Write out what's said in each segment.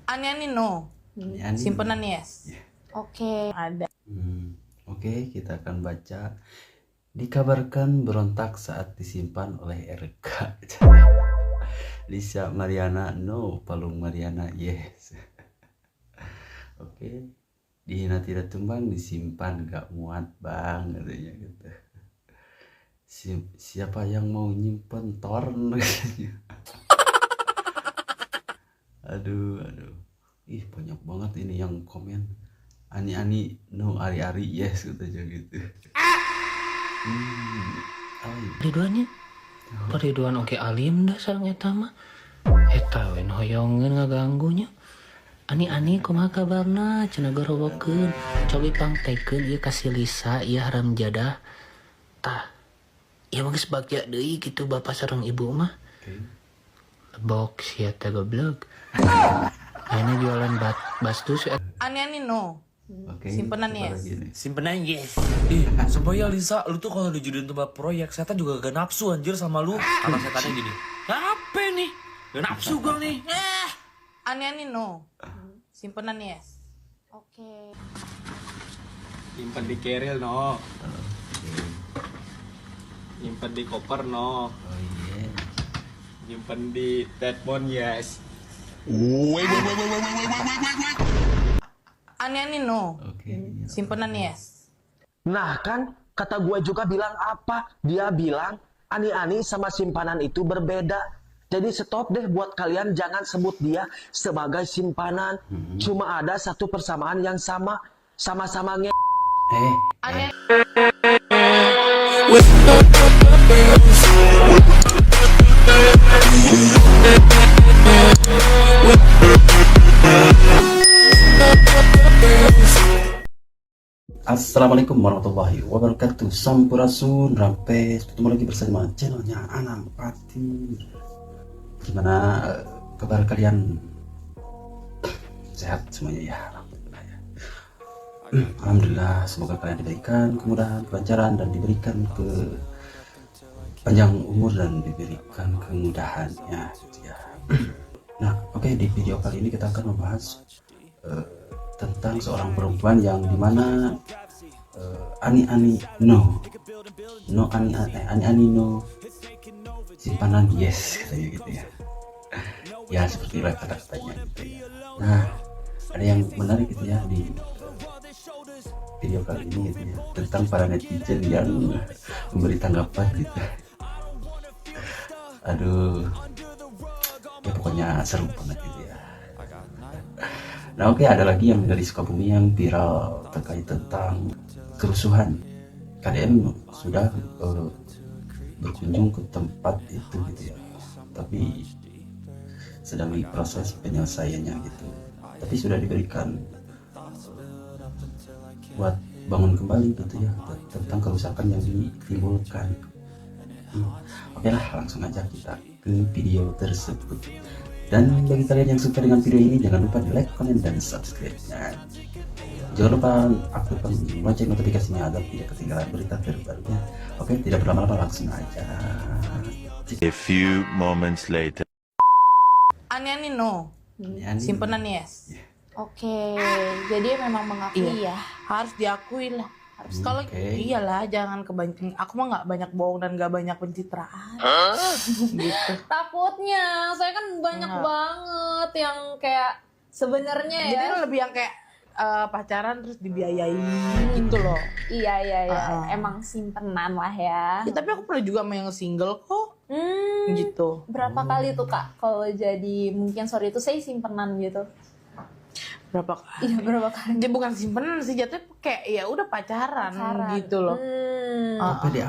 Ani-ani no. Ani-ani Simpenan no. yes. Oke, ada. Oke, kita akan baca. Dikabarkan berontak saat disimpan oleh RK. Lisa Mariana no, Palung Mariana yes. Oke, dihina tidak tumbang, disimpan gak muat bang, katanya gitu. Siapa yang mau nyimpen torn? Aduh. Ih, banyak banget ini yang komen. Ani-ani no, ari-ari yes, katanya gitu. Ridwannya Ridwan oke alim dah sareng eta mah. Eta we nu hoyongeun ngaganggunya. Ani-ani kumaha kabarna cenah gorowokeun. Cobi pangtekeun ieu kasih Lisa ieu haram jadah. Tah. Ieu mah geus bagja deui kitu bapak sareng ibu mah. Lebok sia eta goblok. Ini jualan bastus. Ani-ani no. Oke, Simpenan kita yes. lagi nih. Simpenan yes. Supaya Lisa, lu tuh kalau dijadiin tempat proyek, setan juga gak nafsu anjir sama lu. Karena setannya gini, apa nih? Gak nafsu gue nih. Ani-ani no. Simpenan yes. Oke. Nyimpen di keril no. Nyimpen di koper no. Oh iya. Nyimpen di telepon yes. Ani-ani no. Oke. Simpenan yes. Nah kan, kata gue juga bilang apa? Dia bilang, ani-ani sama simpanan itu berbeda. Jadi stop deh buat kalian jangan sebut dia sebagai simpanan. Cuma ada satu persamaan yang sama. Sama-sama Ani-ani Assalamualaikum warahmatullahi wabarakatuh. Sampurasun, Rampes. Ketemu lagi bersama channelnya Anam Pati. Gimana kabar kalian? Sehat semuanya ya? Alhamdulillah ya. Alhamdulillah, semoga kalian diberikan kemudahan, kelancaran, dan diberikan panjang umur dan diberikan kemudahannya gitu ya. Nah, oke, di video kali ini kita akan membahas tentang seorang perempuan yang dimana ani-ani no ani-ani no, simpanan yes, katanya gitu ya. Ya seperti kata-katanya gitu ya. Nah, ada yang menarik gitu ya di video kali ini gitu ya, tentang para netizen yang memberi tanggapan gitu. Aduh, ya pokoknya seru banget gitu ya. Nah oke, ada lagi yang dari Sukabumi yang viral terkait tentang kerusuhan. KDM sudah berkunjung ke tempat itu gitu ya, tapi sedang diproses penyelesaiannya gitu. Tapi sudah diberikan buat bangun kembali gitu ya, tentang kerusakan yang ditimbulkan. Oke lah, langsung aja kita ke video tersebut. Dan bagi kalian yang suka dengan video ini, jangan lupa di like, komen, dan subscribe-nya. Jangan lupa aktifkan lonceng notifikasinya agar tidak ketinggalan berita terbarunya. Oke, tidak berlama-lama, langsung aja. A few moments later. Ani-ani no. Ani-ani Simpenan no. yes. Oke, jadi memang mengakui ya. Harus diakui lah. Harus kalau iyalah, jangan kebanyakan. Aku mah nggak banyak bohong dan nggak banyak pencitraan. Gitu. Takutnya, saya kan banyak banget yang kayak sebenarnya ya. Jadi lebih yang kayak pacaran terus dibiayai gitu loh. Iya. Emang simpenan lah ya. Ya, tapi aku pernah juga sama yang single kok. Gitu. Berapa kali tuh Kak kalau jadi mungkin sorry itu saya simpenan gitu. Berapa kali? Iya berapa kali? Dia bukan simpenan sih, jatuhnya kayak ya udah pacaran gitu loh.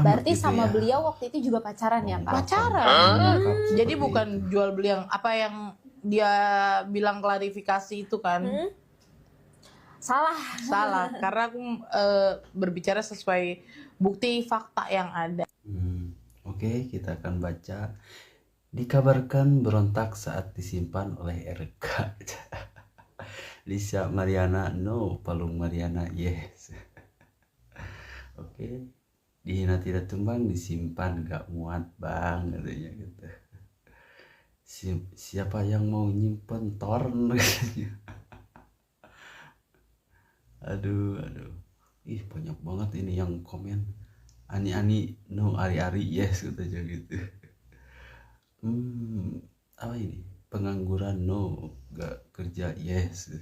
Berarti gitu sama ya. beliau waktu itu juga pacaran ya Kak? Pacaran. Jadi bukan jual beli yang apa yang dia bilang klarifikasi itu kan. Salah karena aku berbicara sesuai bukti fakta yang ada. Oke, kita akan baca. Dikabarkan berontak saat disimpan oleh RK. Lisa Mariana no, Palung Mariana yes. Oke, dihina tidak tumbang, disimpan gak muat bang, katanya gitu. Siapa yang mau nyimpen torn? Aduh. Ih, banyak banget ini yang komen. Ani no, ari-ari yes katanya gitu. Apa ini? Pengangguran no, gak kerja yes.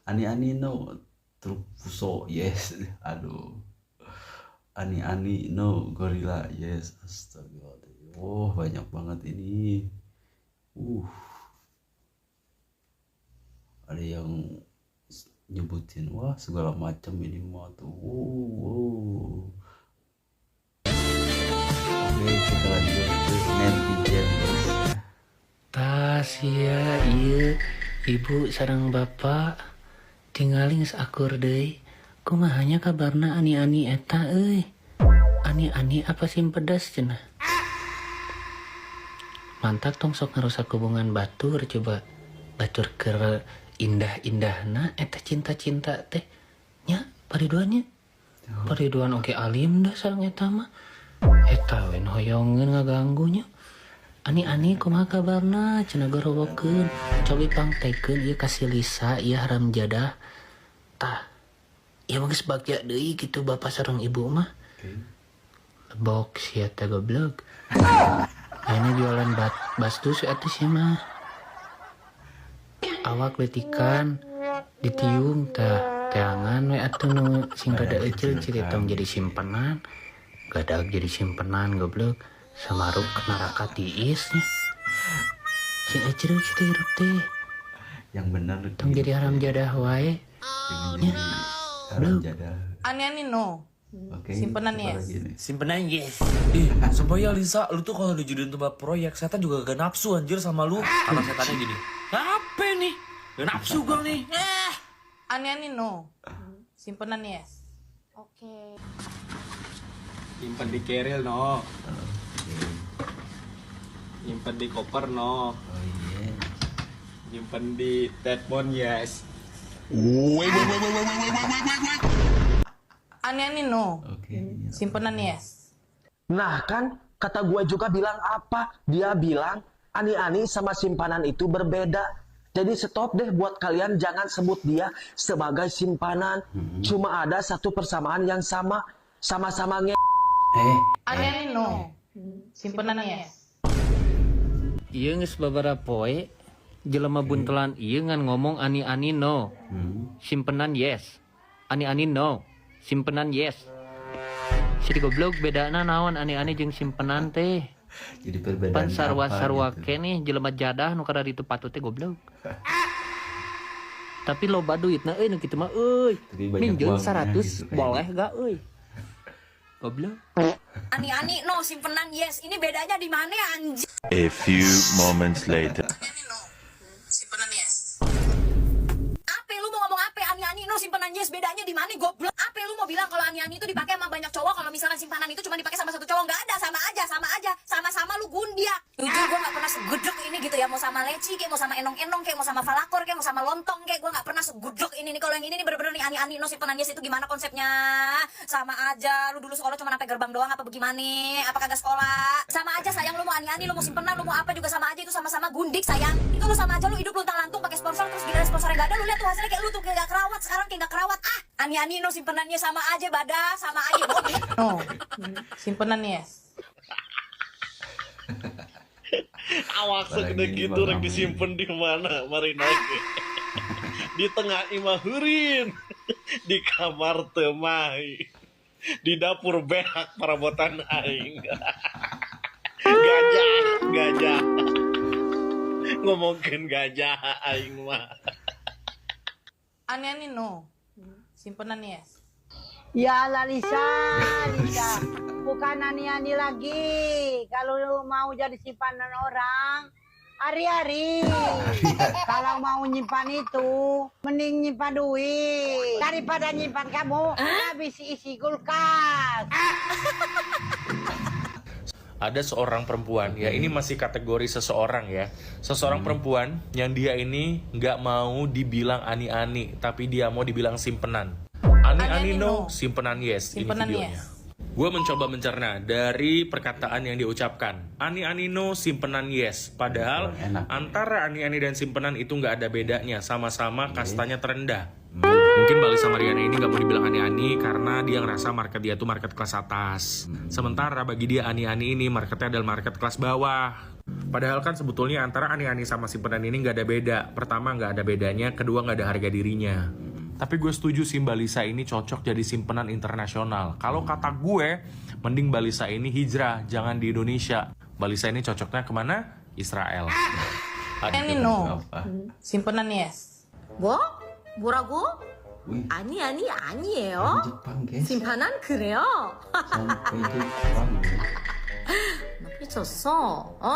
Ani no, truk puso yes. Aduh. Ani no, gorila yes. Astagfirullah. Oh, banyak banget ini. Ada yang nyebutin wah segala macam ini mah tuh. Oke, kita lanjut ke netizen. Tas ya iya ibu sareng bapak tinggalin sakur deui kumahanya kabarna ani eta euy. Ani apa sih pedas cenah. Mantap tong sok ngerusak hubungan batur coba batur ke indah-indahna eta cinta teh nya pariduannya pariduan oke alim dah sareng eta mah eta we hoyongeun ngaganggunya ani kumaha kabarna cenah gorowokeun cobi pangtekeun ieu kasih Lisa ieu haram jadah tah ieu geus bagja deui kitu bapak sareng ibu mah lebok sia teh goblok ayeuna jualan bastus atuh sia mah awak letikan ditiung teangan we atuh nu sing rada ecil ciritong jadi simpenan gadag jadi simpenan goblok samaruk neraka tiisnya sing ecil kitu hirup teh yang benar tong jadi haram jadah wae nya haram jadah. Ani no. Oke, Simpenan apa yes. lagi nih? Simpenan yes. Sumpah ya Lisa, lu tuh kalau dijadiin tempat proyek, setan juga gak nafsu anjir sama lu. Karena setannya gini, apa nih? Gak nafsu gue nih. Ani no. Simpenan yes. Oke. Nyimpen di keril no. Nyimpen di koper no. Oh iya. Nyimpen di telepon yes. Ani no. Oke. Simpenan yes. Nah kan, kata gue juga bilang apa? Dia bilang, ani sama simpanan itu berbeda. Jadi stop deh buat kalian jangan sebut dia sebagai simpanan. Cuma ada satu persamaan yang sama. Sama-sama Ani no. Simpenan yes. Ieu geus babaraha poe jelema buntelan ieu ngan ngomong ani no. Simpenan yes. Ani no. Simpenan yes. Si goblok bedana naon ani jeung simpenan teh. Jadi perbedaan Pan sarwa-sarwa gitu. keneh jelema jadah nu kada ditu patut teh goblok. Tapi loba duitna euy nu kitu mah euy. Tapi banyak Minjeun uangnya 100 gitu, boleh gak euy. Goblok. Ani no simpenan yes. Ini bedanya di mana anjir? A few moments later. Ani no. Simpenan yes. Apa lu mau ngomong apa? Ani no simpenan yes bedanya di mana goblok? Apa lu mau bilang kalau ani itu dipakai sama banyak cowok, kalau misalkan simpanan itu cuma dipakai sama satu cowok? Nggak ada, sama aja, sama-sama lu gundiak. Jujur gue nggak pernah segudruk ini gitu ya, mau sama leci kayak, mau sama enong-enong kayak, mau sama falakor kayak, mau sama lontong kayak, gue nggak pernah segudruk ini nih. Kalau yang ini nih bener-bener nih ani no simpenan yes itu gimana konsepnya? Sama aja, lu dulu sekolah cuma sampai gerbang doang apa bagaimana? Apa kagak sekolah? Sama aja sayang, lu mau ani lu mau simpenan, lu mau apa juga sama aja, itu sama-sama gundik sayang. Itu lu sama aja, lu hidup luntang-lantung pakai sponsor terus gila sponsornya nggak ada, lu lihat tuh hasilnya kayak lu tuh kayak gak kerawat sekarang, kayak gak kerawat. Ani no simpenannya sama aja badah, sama aja bodoh. No. Simpenan yes. Awak segede gitu rek disimpen di mana? Mari naik. Di tengah imahurin. Di kamar temai. Di dapur behak perabotan aing. Gajah. Ngomongin gajah aing mah. Ani no. Simpenan yes. Ya lah Lisa, bukan ani lagi. Kalau lu mau jadi simpanan orang, hari-hari. Kalau mau nyimpan itu, mending nyimpan duit daripada nyimpan kamu habis isi kulkas. Ada seorang perempuan, ya ini masih kategori seseorang ya. Seseorang perempuan yang dia ini nggak mau dibilang ani-ani, tapi dia mau dibilang simpenan. Ani no, simpenan yes. Simpenan ini videonya. yes. Gue mencoba mencerna dari perkataan yang diucapkan. Ani-ani no, simpenan yes. Padahal antara ani-ani dan simpenan itu nggak ada bedanya. Sama-sama kastanya terendah. Mungkin Balisa Mariana ini nggak mau dibilang ani-ani karena dia ngerasa market dia tuh market kelas atas. Sementara bagi dia ani-ani ini marketnya adalah market kelas bawah. Padahal kan sebetulnya antara ani-ani sama simpenan ini nggak ada beda. Pertama nggak ada bedanya, kedua nggak ada harga dirinya. Tapi gue setuju sih Balisa ini cocok jadi simpenan internasional. Kalau kata gue, mending Balisa ini hijrah, jangan di Indonesia. Balisa ini cocoknya kemana? Israel. Ani no, simpenan yes. 뭐? 뭐라고? 아니에요. 심판은 그래요. Sampai Jepang. 나 미쳤어. 어?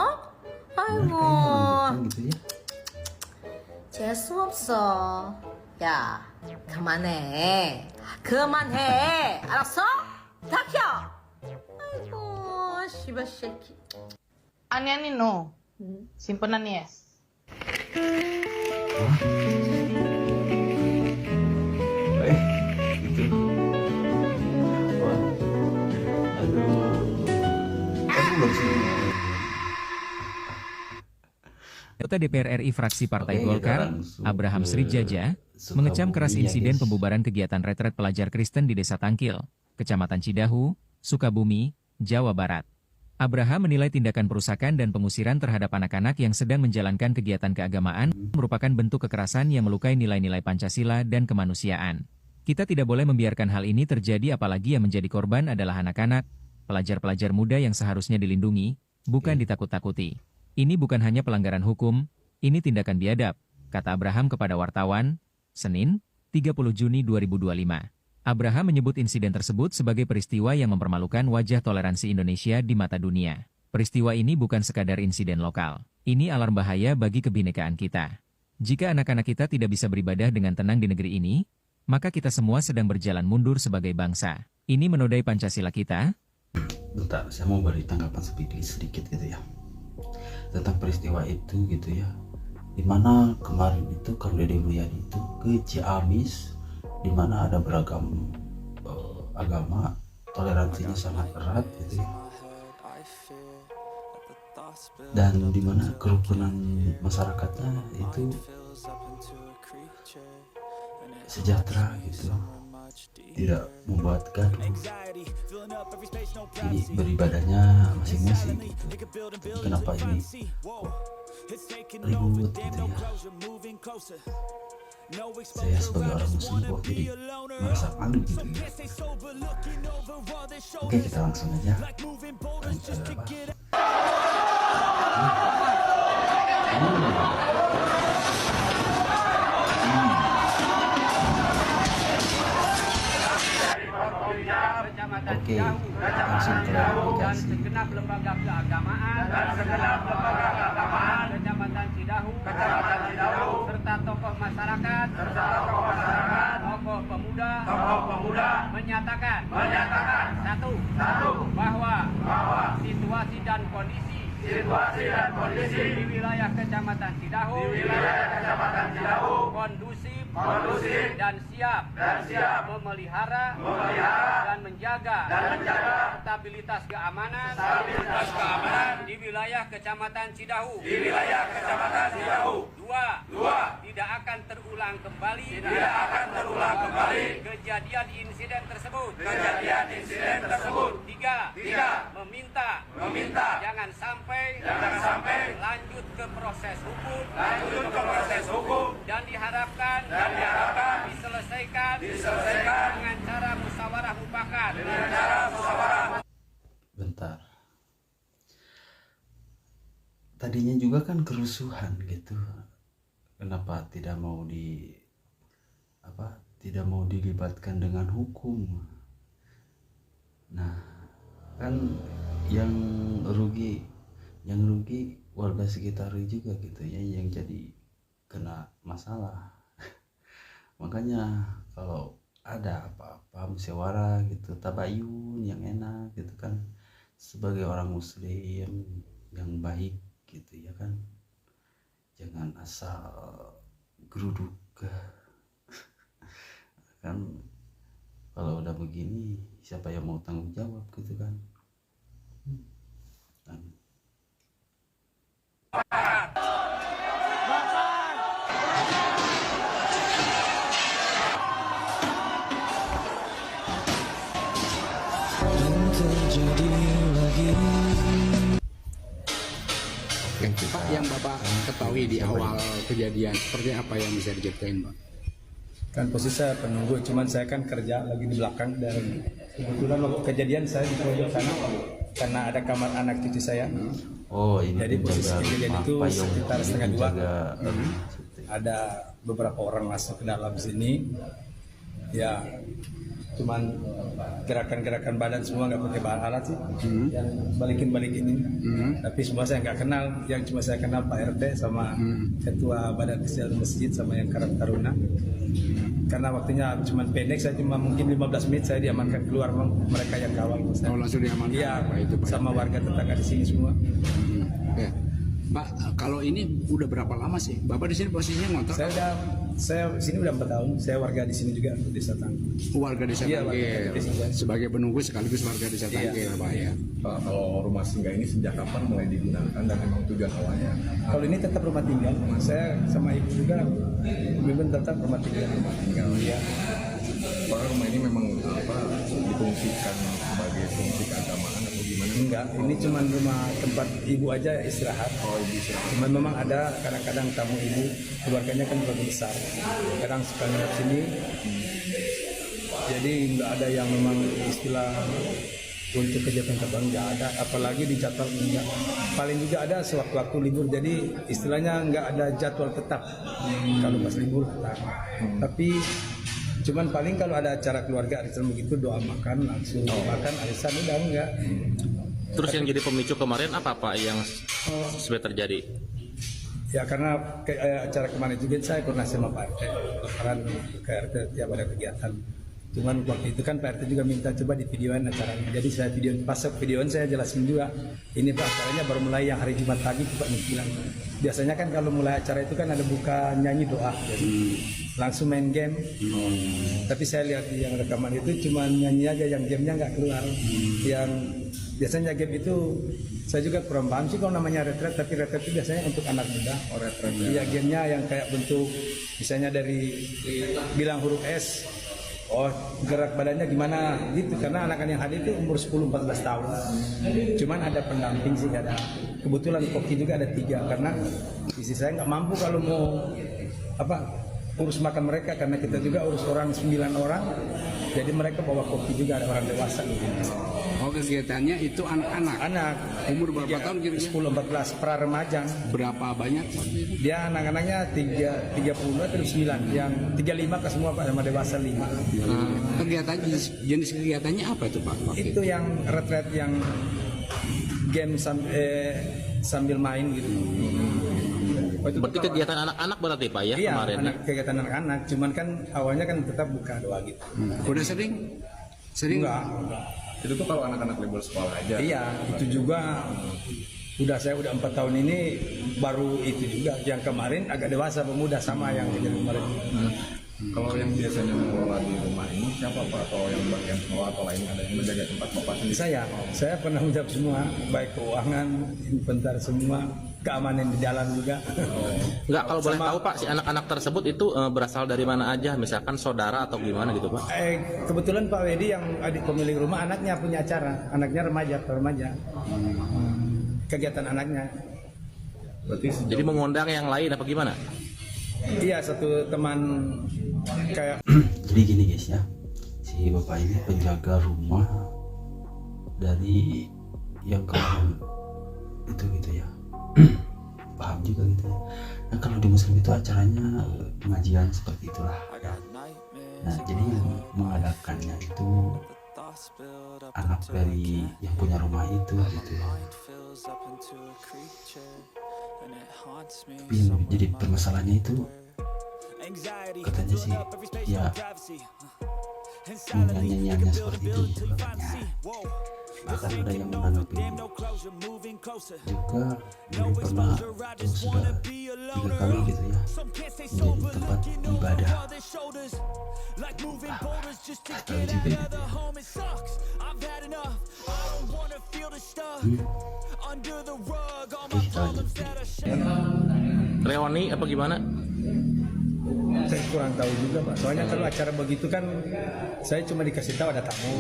아이고. Jepang gitu ya. 재수 없어. 야, 그만해. 알았어? 다 켜. 아이고, 씨발 새끼. Ani-ani no, simpenan yes. Gitu. Wah. Aduh. Aku belum sih. Anggota DPR RI fraksi Partai Oke, Golkar, kita langsung Abraham ke Srijaja, Sukabumi mengecam keras ya, insiden guys. pembubaran kegiatan retret pelajar Kristen di Desa Tangkil, Kecamatan Cidahu, Sukabumi, Jawa Barat. Abraham menilai tindakan perusakan dan pengusiran terhadap anak-anak yang sedang menjalankan kegiatan keagamaan merupakan bentuk kekerasan yang melukai nilai-nilai Pancasila dan kemanusiaan. Kita tidak boleh membiarkan hal ini terjadi, apalagi yang menjadi korban adalah anak-anak, pelajar-pelajar muda yang seharusnya dilindungi, bukan ditakut-takuti. Ini bukan hanya pelanggaran hukum, ini tindakan biadab, kata Abraham kepada wartawan, Senin, 30 Juni 2025. Abraham menyebut insiden tersebut sebagai peristiwa yang mempermalukan wajah toleransi Indonesia di mata dunia. Peristiwa ini bukan sekadar insiden lokal. Ini alarm bahaya bagi kebinekaan kita. Jika anak-anak kita tidak bisa beribadah dengan tenang di negeri ini, maka kita semua sedang berjalan mundur sebagai bangsa. Ini menodai Pancasila kita. Bentar, saya mau beri tanggapan sedikit gitu ya. Tentang peristiwa itu gitu ya. Dimana kemarin itu Kang Deddy Mulyadi itu ke Ciamis, dimana ada beragam agama, toleransinya sangat erat gitu ya. Dan dimana kerukunan masyarakatnya itu sejahtera gitu, tidak membuat gaduh. Jadi beribadahnya masing-masing gitu. Kenapa ini kok ribut gitu ya? Saya sebagai orang muslim kok jadi merasa malu gitu ya. Oke, kita langsung aja. Oke, langsung klarifikasi. Segenap lembaga keagamaan Kecamatan Cidahu serta tokoh masyarakat tokoh pemuda menyatakan satu bahwa situasi dan kondisi di wilayah Kecamatan Cidahu kondusif dan siap memelihara dan menjaga stabilitas keamanan di wilayah Kecamatan Cidahu. Dua, tidak akan terulang kembali kejadian insiden tersebut. Tiga, meminta jangan sampai lanjut ke proses hukum dan diharapkan diselesaikan dengan cara musyawarah mufakat. Bentar. Tadinya juga kan kerusuhan gitu. Kenapa tidak mau dilibatkan dengan hukum? Nah, kan yang rugi warga sekitar juga gitu ya, yang jadi kena masalah. Makanya kalau ada apa-apa musyawarah gitu, tabayun yang enak gitu kan, sebagai orang muslim yang baik gitu ya kan, jangan asal geruduk kan. Kalau udah begitu begini siapa yang mau tanggung jawab gitu kan. Pak, yang Bapak ketahui di awal kejadian seperti apa yang bisa diceritain, Pak? Kan posisi saya penunggu, cuman saya kan kerja lagi di belakang dan kebetulan waktu kejadian saya di pojok sana karena ada kamar anak cucu saya. Oh, ini jadi posisi kejadian itu sekitar setengah 2. Ada beberapa orang masuk ke dalam sini, ya cuman gerakan-gerakan badan semua nggak pakai bahan alat sih, yang balikin-balikin ini. Tapi semua saya nggak kenal, yang cuma saya kenal Pak RT sama Ketua Badan Kesehatan Masjid sama yang Karang Taruna. Karena waktunya cuma pendek, saya cuma mungkin 15 menit saya diamankan keluar, mereka yang kawal. Oh, langsung diamankan? Iya, itu, Pak, sama warga tetangga di sini semua. Ya. Pak, kalau ini udah berapa lama sih? Bapak di sini posisinya ngontrak? Saya di sini udah 4 tahun. Saya warga di sini juga, Desa Tangkil. Warga Desa Tangkil. Sebagai penunggu sekaligus warga Desa Tangkil, Pak ya. Pak, kalau rumah singgah ini sejak kapan mulai digunakan dan memang tujuan awalnya? Kalau ini tetap rumah tinggal. Saya sama ibu juga memang tetap rumah tinggal. Ya. Pak, rumah ini memang difungsikan sebagai fungsi keagamaan atau gimana? Enggak, ini cuma rumah tempat ibu aja istirahat. Oh, ibu istirahat. Cuman memang ada kadang-kadang tamu ibu, keluarganya kan keluarga besar. Kadang suka nginep sini. Jadi nggak ada yang memang istilah untuk kegiatan terbang, nggak ada. Apalagi di jadwal enggak. Paling juga ada sewaktu-waktu libur. Jadi istilahnya nggak ada jadwal tetap. Kalau pas libur tetap. Tapi cuman paling kalau ada acara keluarga arisan begitu doa makan langsung makan arisan udah enggak. Terus yang jadi pemicu kemarin apa Pak yang sudah terjadi? Ya karena acara kemarin juga saya koordinasi sama Pak RT, lebaran ke RT tiap ada kegiatan. Cuman waktu itu kan Pak RT juga minta coba di videoin acaranya. Jadi saya videoin saya jelasin juga. Ini Pak acaranya baru mulai yang hari Jumat pagi Pak bilang. Biasanya kan kalau mulai acara itu kan ada buka nyanyi doa, jadi langsung main game. Tapi saya lihat yang rekaman itu cuma nyanyi aja, yang gamenya nggak keluar. Yang biasanya game itu saya juga kurang paham sih kalau namanya retret, tapi retret itu biasanya untuk anak muda. Oh, retret. Iya, gamenya yang kayak bentuk misalnya dari bilang huruf S. Oh, gerak badannya gimana gitu, karena anak-anak yang hadir itu umur 10-14 tahun. Cuman ada pendamping sih, ada. Kebetulan koki juga ada 3 karena istri saya nggak mampu kalau mau urus makan mereka, karena kita juga urus orang 9 orang. Jadi mereka bawa koki juga, ada orang dewasa gitu. Oh, kegiatannya itu anak-anak? Anak. Umur berapa tahun kira-kira? 10-14, pra remaja. Berapa banyak? Dia anak-anaknya 30 atau 9, yang 35 ke semua Pak, sama dewasa 5. Kegiatan jenis kegiatannya apa itu Pak? Itu yang retret yang game sambil main gitu. Berarti kegiatan anak-anak berarti Pak ya, iya, kemarin? Iya, kegiatan anak-anak. Cuman kan awalnya kan tetap buka doa gitu. Udah sering? Enggak. Itu tuh kalau anak-anak libur sekolah aja. Iya, itu juga. Saya udah 4 tahun ini baru itu juga. Yang kemarin agak dewasa pemuda sama yang kemarin. Kalau yang biasanya mengelola di rumah ini siapa Pak? Atau yang bagian pengelola atau lain ada yang menjaga tempat Bapak sendiri? Saya pernah menjawab semua, baik keuangan, inventar semua, keamanan di jalan juga. Enggak, kalau boleh tahu Pak, si anak-anak tersebut itu berasal dari mana aja? Misalkan saudara atau gimana gitu Pak? Kebetulan Pak Wedi yang adik pemilik rumah, anaknya punya acara, anaknya remaja. Kegiatan anaknya. Berarti jadi mengundang yang lain apa gimana? Iya, satu teman kayak. Jadi gini guys ya, si bapak ini penjaga rumah dari yang kemarin itu gitu ya. Paham juga gitu ya. Nah kalau di muslim itu acaranya pengajian seperti itulah ya. Nah jadi yang mengadakannya itu anak dari yang punya rumah itu gitu ya. Tapi yang jadi permasalahannya itu katanya sih ya nyanyiannya seperti itu gitu katanya. Bahkan ada yang menanggapi juga belum pernah sudah 3 kali gitu ya menjadi tempat ibadah Reoni apa gimana? Saya kurang tahu juga Pak, soalnya kalau acara begitu kan saya cuma dikasih tahu ada tamu,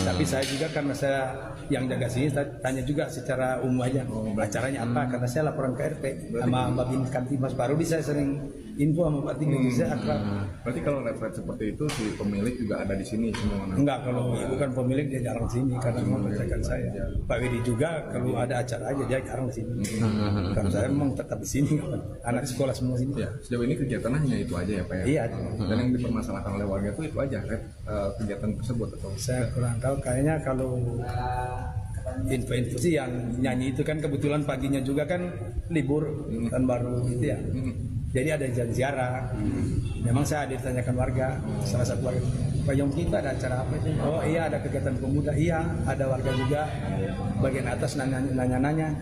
tapi saya juga karena saya yang jaga sini, saya tanya juga secara umum aja acaranya apa, karena saya laporan ke RT sama Mbak Bin Kamtimas, baru saya sering info sama Pak Tinggi, saya akrab. Berarti kalau retret seperti itu si pemilik juga ada di sini semua? Enggak, kalau bukan pemilik dia jarang sini karena mempercayakan saya. Pak Widi juga kalau ada acara aja dia jarang di sini. Karena saya memang tetap di sini, anak sekolah semua sini. Ya, sejauh ini kegiatan hanya itu aja ya Pak ya? Iya. Dan yang dipermasalahkan oleh warga itu aja kegiatan tersebut atau? Saya kurang tahu, kayaknya kalau info-info sih yang nyanyi itu kan kebetulan paginya juga kan libur tahun baru gitu ya. Jadi ada ziarah. Memang saya ditanyakan warga, salah satu warga, Pak Yongki itu ada acara apa itu? Oh iya ada kegiatan pemuda, iya ada warga juga bagian atas nanya-nanya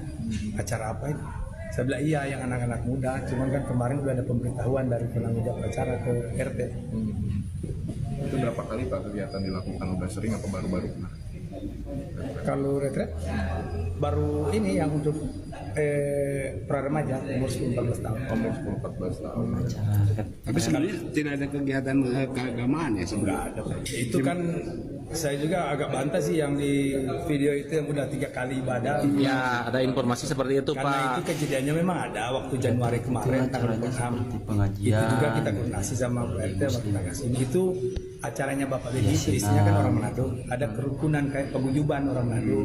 acara apa itu? Saya bilang iya yang anak-anak muda, cuman kan kemarin udah ada pemberitahuan dari penanggung jawab acara ke RT. Itu berapa kali Pak kegiatan dilakukan? Udah sering apa baru-baru? Kalau retret baru ini yang untuk pra-remaja umur 10-14 tahun. Umur 10-14 tahun. Tapi sebenarnya tidak ada kegiatan keagamaan ya sebenarnya. Enggak ada. Itu kan saya juga agak bantah sih yang di video itu yang udah 3 kali ibadah. Ya, ada informasi seperti itu karena Pak. Itu kejadiannya memang ada waktu Januari kemarin tanggal 6. Pengajian. Itu juga kita koordinasi sama RT sama kita kasih. Itu acaranya Bapak Bedi itu isinya kan orang Manado. Ada kerukunan kayak paguyuban orang Manado.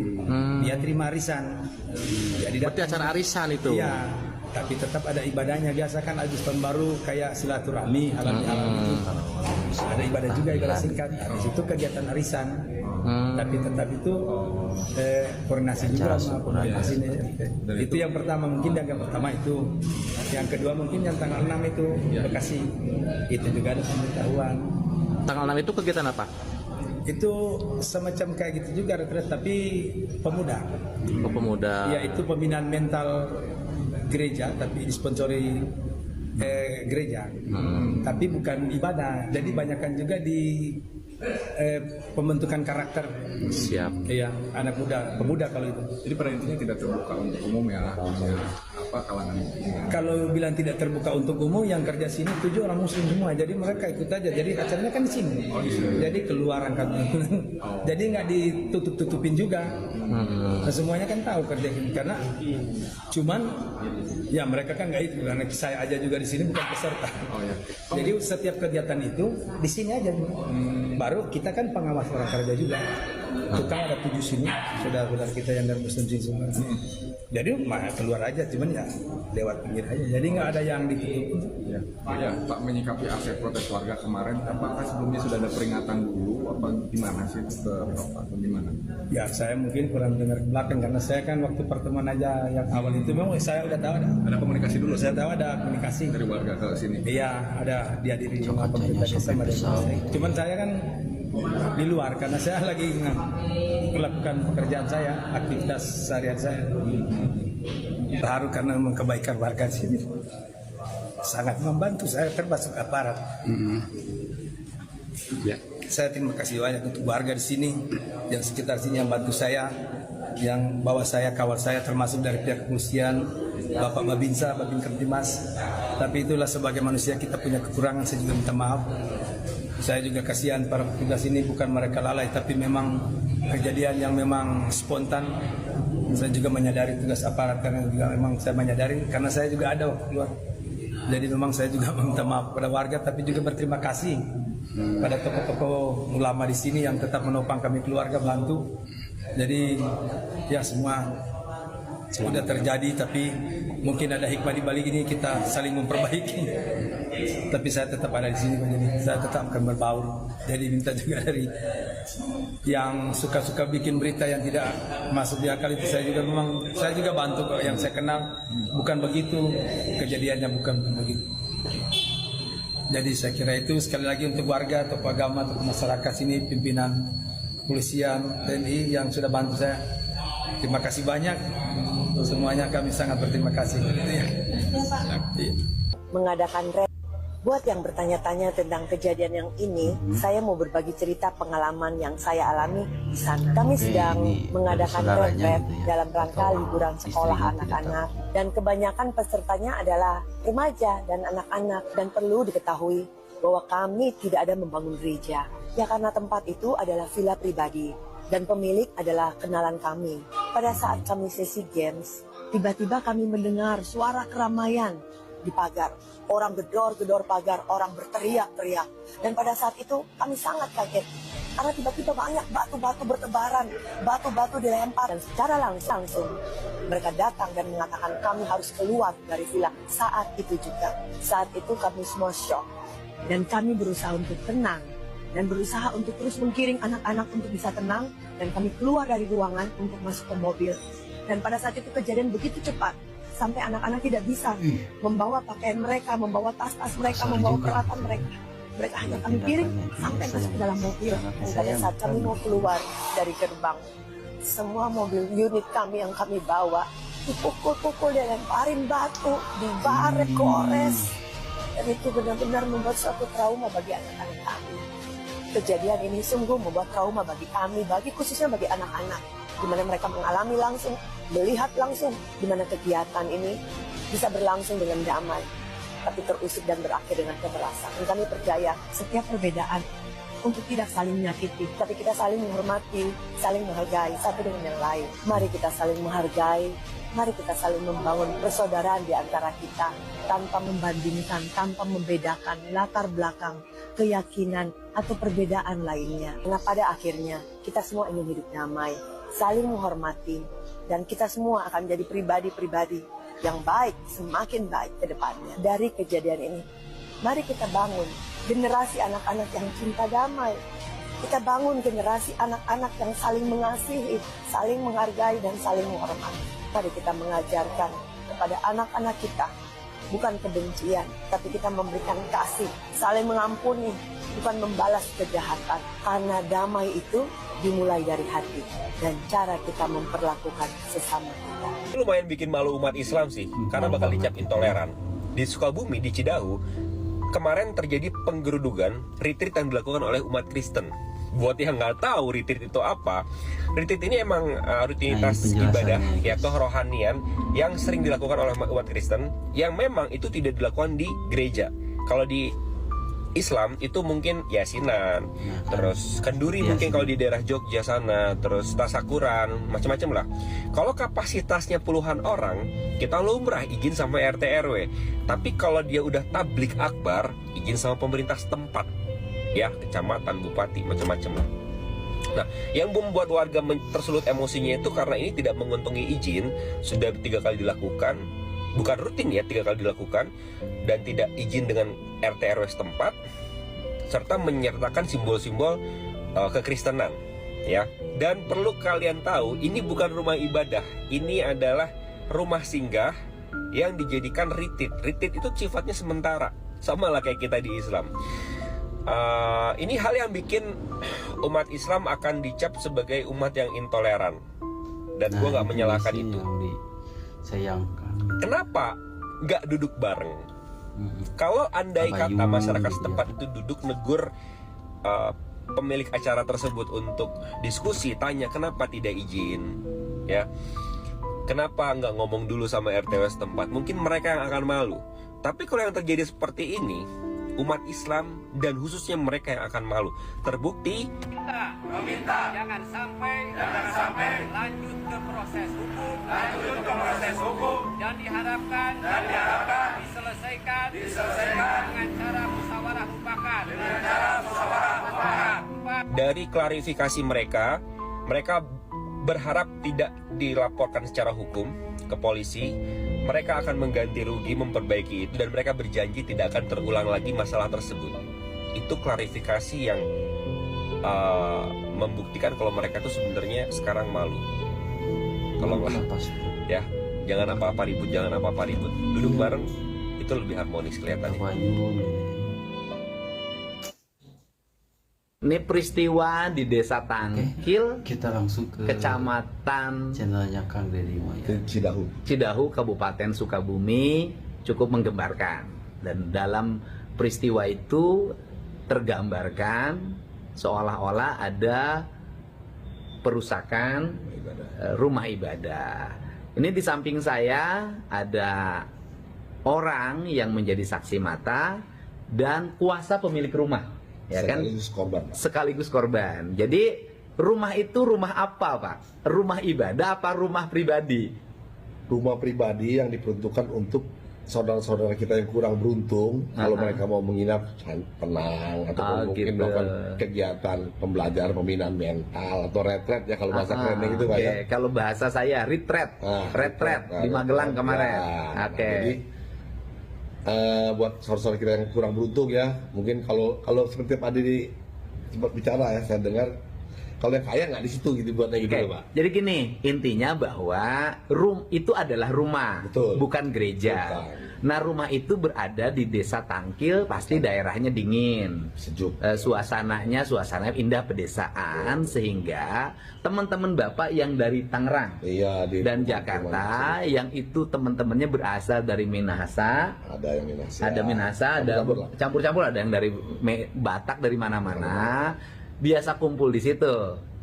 Dia terima arisan. Jadi berarti acara arisan itu. Iya. Tapi tetap ada ibadahnya. Biasa kan habis tahun baru kayak silaturahmi halal-halal itu. Ada ibadah juga, ibadah singkat. Habis itu kegiatan arisan. Tapi tetap itu koordinasi juga sama koordinasi ini. Itu yang pertama, mungkin yang pertama itu. Yang kedua mungkin yang tanggal 6 itu Bekasi. Itu juga ada pemberitahuan. Tanggal 6 itu kegiatan apa? Itu semacam kayak gitu juga retret tapi pemuda. Oh, pemuda. Yaitu pembinaan mental gereja tapi disponsori gereja. Tapi bukan ibadah. Jadi banyakkan juga di pembentukan karakter. Siap. Iya, anak muda, pemuda kalau itu. Jadi pada intinya tidak terbuka untuk umum ya, apa kalangan ini. Kalau bilang tidak terbuka untuk umum, yang kerja sini 7 orang muslim semua. Jadi mereka ikut aja. Jadi acaranya kan di sini. Jadi keluar angkatnya. Jadi nggak ditutup-tutupin juga. Semuanya kan tahu kerja ini karena cuman ya mereka kan nggak itu karena saya aja juga di sini bukan peserta. Jadi setiap kegiatan itu di sini aja. Baru kita kan pengawas orang kerja juga. Tukang ada 7 sini, saudara-saudara kita yang dari Muslim sini semua. Jadi keluar aja, cuman ya lewat pinggir aja. Jadi nggak ada yang ditutup. Ya, Pak menyikapi aksi protes warga kemarin, apakah sebelumnya sudah ada peringatan dulu? Apa gimana sih atau gimana? Ya saya mungkin kurang dengar ke belakang karena saya kan waktu pertemuan aja yang awal itu memang saya udah tahu ada komunikasi dulu. Saya tahu ada komunikasi dari warga ke sini. Iya, ada dihadiri sama pemerintah desa sama desa. Cuman saya kan di luar karena saya lagi melakukan pekerjaan saya, aktivitas seharian saya. Baru karena memang kebaikan warga di sini sangat membantu saya termasuk aparat. Ya. Saya terima kasih banyak untuk warga di sini yang sekitar sini yang bantu saya, yang bawa saya, kawal saya termasuk dari pihak kepolisian, Bapak Babinsa, Babin Kamtimas. Tapi itulah sebagai manusia kita punya kekurangan, saya juga minta maaf. Saya juga kasihan para petugas ini, bukan mereka lalai tapi memang kejadian yang memang spontan. Saya juga menyadari tugas aparat karena juga memang saya menyadari karena saya juga ada waktu keluar. Jadi memang saya juga meminta maaf kepada warga tapi juga berterima kasih pada tokoh-tokoh ulama di sini yang tetap menopang kami keluarga, bantu. Jadi ya semua sudah terjadi tapi mungkin ada hikmah di balik ini, kita saling memperbaiki. Tapi saya tetap ada di sini, jadi saya tetap akan berbaur. Jadi minta juga dari yang suka-suka bikin berita yang tidak masuk di akal itu, saya juga bantu kok. Yang saya kenal bukan begitu, kejadiannya bukan begitu. Jadi saya kira itu sekali lagi untuk warga, tokoh agama, tokoh masyarakat sini, pimpinan polisian, TNI yang sudah bantu saya. Terima kasih banyak. Semuanya kami sangat berterima kasih. Mengadakan Buat yang bertanya-tanya tentang kejadian yang ini, saya mau berbagi cerita pengalaman yang saya alami di sana. Kami sedang mengadakan retret dalam rangka liburan sekolah anak-anak, dan kebanyakan pesertanya adalah remaja dan anak-anak. Dan perlu diketahui bahwa kami tidak ada membangun gereja, ya karena tempat itu adalah villa pribadi dan pemilik adalah kenalan kami. Pada saat kami sesi games, tiba-tiba kami mendengar suara keramaian di pagar. Orang gedor-gedor pagar, orang berteriak-teriak. Dan pada saat itu kami sangat kaget. Karena tiba-tiba banyak batu-batu bertebaran, batu-batu dilempar. Dan secara langsung mereka datang dan mengatakan kami harus keluar dari villa. Saat itu juga, saat itu kami semua shock. Dan kami berusaha untuk tenang. Dan berusaha untuk terus menggiring anak-anak untuk bisa tenang. Dan kami keluar dari ruangan untuk masuk ke mobil. Dan pada saat itu kejadian begitu cepat. Sampai anak-anak tidak bisa membawa pakaian mereka, membawa tas-tas mereka, membawa peralatan mereka. Mereka hanya kami giring sampai masuk ke dalam mobil. Dan pada saat kami mau keluar dari gerbang, semua mobil unit kami yang kami bawa dipukul-pukul, dilemparin batu, dibarek, gores. Dan itu benar-benar membuat suatu trauma bagi anak-anak kami. Kejadian ini sungguh membuat trauma bagi kami, khususnya bagi anak-anak, di mana mereka mengalami langsung, melihat langsung di mana kegiatan ini bisa berlangsung dengan damai, tapi terusik dan berakhir dengan kekerasan. Dan kami percaya setiap perbedaan untuk tidak saling menyakiti, tapi kita saling menghormati, saling menghargai satu dengan yang lain. Mari kita saling menghargai, mari kita saling membangun persaudaraan di antara kita, tanpa membandingkan, tanpa membedakan latar belakang, keyakinan, atau perbedaan lainnya. Karena pada akhirnya kita semua ingin hidup damai, saling menghormati, dan kita semua akan menjadi pribadi-pribadi yang baik, semakin baik ke depannya. Dari kejadian ini, mari kita bangun generasi anak-anak yang cinta damai. Kita bangun generasi anak-anak yang saling mengasihi, saling menghargai, dan saling menghormati. Mari kita mengajarkan kepada anak-anak kita, bukan kebencian, tapi kita memberikan kasih, saling mengampuni, bukan membalas kejahatan. Karena damai itu dimulai dari hati dan cara kita memperlakukan sesama kita. Lumayan bikin malu umat Islam sih, karena bakal dicap intoleran. Di Sukabumi, di Cidahu, kemarin terjadi penggerudukan retreat yang dilakukan oleh umat Kristen. Buat yang nggak tahu retreat itu apa, retreat ini emang rutinitas ibadah ya kerohanian yang sering dilakukan oleh umat Kristen, yang memang itu tidak dilakukan di gereja. Kalau di Islam itu mungkin yasinan, terus kenduri mungkin kalau di daerah Jogja sana, terus tasakuran, macam-macam lah. Kalau kapasitasnya puluhan orang, kita lumrah izin sama RT RW. Tapi kalau dia udah tablik akbar, izin sama pemerintah setempat, ya kecamatan, bupati, macam-macam lah. Nah, yang membuat warga tersulut emosinya itu karena ini tidak menguntungi izin, sudah 3 kali dilakukan. Bukan rutin ya, 3 kali dilakukan, dan tidak izin dengan RT RW setempat, serta menyertakan simbol-simbol kekristenan ya. Dan perlu kalian tahu, ini bukan rumah ibadah, ini adalah rumah singgah yang dijadikan retreat. Retreat itu sifatnya sementara, sama lah kayak kita di Islam. Ini hal yang bikin umat Islam akan dicap sebagai umat yang intoleran, dan gue nggak menyalahkan itu. Sayangkan. Kenapa nggak duduk bareng? Kalau andai kata masyarakat setempat itu duduk negur pemilik acara tersebut untuk diskusi, tanya kenapa tidak izin, ya, kenapa nggak ngomong dulu sama RTW setempat, mungkin mereka yang akan malu. Tapi kalau yang terjadi seperti ini, umat Islam dan khususnya mereka yang akan malu. Terbukti meminta jangan sampai lanjut ke proses hukum, dan diharapkan diselesaikan dengan cara musyawarah mufakat. Dari klarifikasi mereka berharap tidak dilaporkan secara hukum ke polisi. Mereka akan mengganti rugi, memperbaiki itu, dan mereka berjanji tidak akan terulang lagi masalah tersebut. Itu klarifikasi yang membuktikan kalau mereka tuh sebenarnya sekarang malu. Tolonglah ya, jangan apa-apa ribut, duduk bareng, itu lebih harmonis kelihatannya. Ini peristiwa di Desa Tangkil, kita langsung ke Kecamatan channelnya Kang Deddy ya. Cidahu, Kabupaten Sukabumi, cukup menggembarkan. Dan dalam peristiwa itu tergambarkan seolah-olah ada perusakan rumah ibadah. Ini di samping saya ada orang yang menjadi saksi mata dan kuasa pemilik rumah, ya kan? Sekaligus korban. Jadi rumah itu rumah apa, Pak? Rumah ibadah apa rumah pribadi? Rumah pribadi yang diperuntukkan untuk saudara-saudara kita yang kurang beruntung, kalau mereka mau menginap tenang atau mungkin melakukan kegiatan pembelajaran pembinaan mental atau retret ya kalau bahasa kerennya gitu Pak ya. Kalau bahasa saya retret, retret di Magelang kemarin. Jadi buat saudara-saudara kita yang kurang beruntung ya, mungkin kalau seperti Pak Adi sempat bicara ya, saya dengar kalau yang kaya nggak di situ gitu buatnya gitu loh, Pak. Jadi gini, intinya bahwa itu adalah rumah, bukan gereja. Nah, rumah itu berada di Desa Tangkil, pasti daerahnya dingin, sejuk. Suasana indah pedesaan, sehingga teman-teman Bapak yang dari Tangerang dan Jakarta, yang itu teman-temannya berasal dari Minahasa, ada Minahasa, ada campur-campur, ada yang dari Batak, dari mana-mana. Biasa kumpul di situ.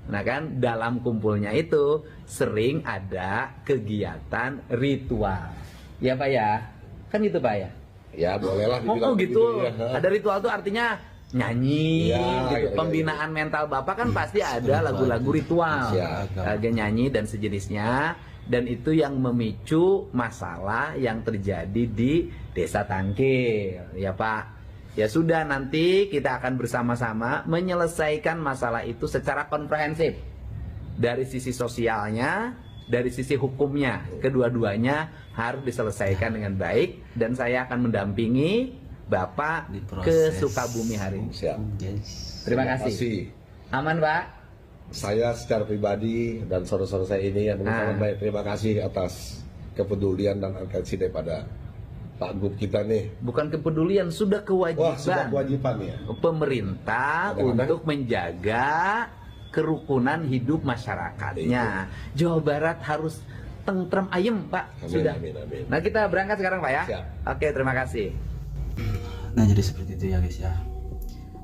Nah kan, dalam kumpulnya itu sering ada kegiatan ritual. Ya Pak ya? Kan gitu Pak ya? Ya bolehlah dibilang gitu. Ya. Ada ritual tuh artinya nyanyi, gitu. Pembinaan mental Bapak kan pasti ada lagu-lagu ritual. Agak nyanyi dan sejenisnya. Dan itu yang memicu masalah yang terjadi di Desa Tangkil. Ya Pak? Ya sudah, nanti kita akan bersama-sama menyelesaikan masalah itu secara komprehensif. Dari sisi sosialnya, dari sisi hukumnya. Kedua-duanya harus diselesaikan dengan baik. Dan saya akan mendampingi Bapak ke Sukabumi hari ini. Terima kasih. Aman Pak? Saya secara pribadi dan saudara-saudara saya ini yang sangat baik, terima kasih atas kepedulian dan atensi daripada Pak Gub kita nih. Bukan kepedulian, sudah kewajiban. Wah, sudah kewajiban ya. Pemerintah untuk menjaga kerukunan hidup masyarakatnya. Jawa Barat harus tentrem ayem, Pak. Sudah. Amin. Nah, kita berangkat sekarang, Pak ya. Siap. Oke, terima kasih. Nah, jadi seperti itu ya, guys ya.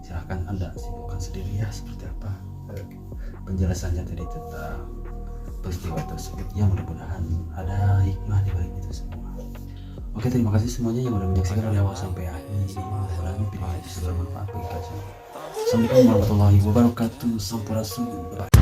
Silahkan Anda simpulkan sendiri ya seperti apa penjelasannya tadi tentang peristiwa tersebut. Ya, mudah-mudahan ada hikmah di balik itu semua. Oke, terima kasih semuanya yang sudah menyaksikan dari awal sampai akhir. Mudah-mudahan video ini bisa bermanfaat bagi kalian. Assalamualaikum warahmatullahi wabarakatuh. Sampurasun.